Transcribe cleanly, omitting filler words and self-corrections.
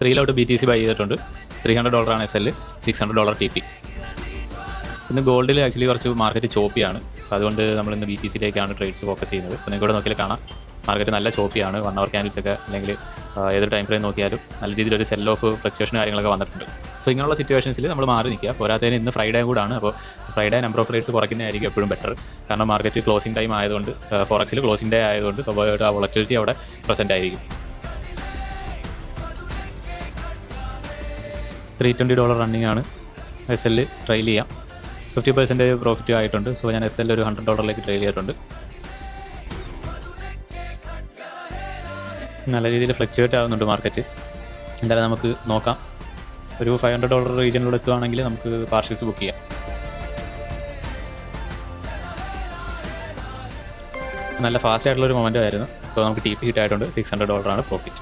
3 lot BTC by ചെയ്തിട്ടുണ്ട്. $300 SL, $600 TP. ഇന്ന് ഗോൾഡിൽ actually കുറച്ച് മാർക്കറ്റ് ചോപ്പിയാണ്. അപ്പോൾ അതുകൊണ്ട് നമ്മളിന്ന് BTCയിലേക്കാണ് ട്രേഡ്സ് ഫോക്കസ് ചെയ്യുന്നത്. അപ്പോൾ നിങ്ങൾക്ക് ഇവിടെ നോക്കിയാൽ കാണാം മാർക്കറ്റ് നല്ല ചോപ്പിയാണ്. 1 hour ക്യാൻഡിൽസ് ഒക്കെ അല്ലെങ്കിൽ ഏതൊരു ടൈം ഫ്രെയിം നോക്കിയാലും നല്ല രീതിയിലൊരു സെൽ ഓഫ് ഫ്ലക്ച്വേഷൻ കാര്യങ്ങളൊക്കെ വന്നിട്ടുണ്ട്. സോ ഇങ്ങനെയുള്ള സിറ്റുവേഷൻസിൽ നമ്മൾ മാറി നിൽക്കുക. പോരാത്തതിന് ഇന്ന് ഫ്രൈഡേ കൂടാണ്. അപ്പോൾ ഫ്രൈഡേ നമ്പർ ഓഫ് ട്രേഡ്സ് കുറയ്ക്കുന്നതായിരിക്കും എപ്പോഴും ബെറ്റർ. കാരണം മാർക്കറ്റ് ക്ലോസിംഗ് ടൈം ആയതുകൊണ്ട്, ഫോറക്സിൽ ക്ലോസിംഗ് ഡേ ആയതുകൊണ്ട് സ്വാഭാവികമായിട്ട് ആ വോളറ്റിലിറ്റി അവിടെ പ്രസൻറ്റ് ആയിരിക്കും. $320 റണ്ണിങ് ആണ്. SL ട്രെയിൽ ചെയ്യാം. 50% പ്രോഫിറ്റ് ആയിട്ടുണ്ട്. സോ ഞാൻ SL ഒരു $100 ട്രെയിൽ ചെയ്തിട്ടുണ്ട്. നല്ല രീതിയിൽ ഫ്ലക്ച്വേറ്റ് ആകുന്നുണ്ട് മാർക്കറ്റ്. എന്തായാലും നമുക്ക് നോക്കാം. ഒരു $500 റീജിയനിലൂടെ എത്തുകയാണെങ്കിൽ നമുക്ക് പാർഷ്യൽസ് ബുക്ക് ചെയ്യാം. നല്ല ഫാസ്റ്റ് ആയിട്ടുള്ളൊരു മൊമെൻ്റ് ആയിരുന്നു. സോ നമുക്ക് TP ഹിറ്റ് ആയിട്ടുണ്ട്. $600 പ്രോഫിറ്റ്.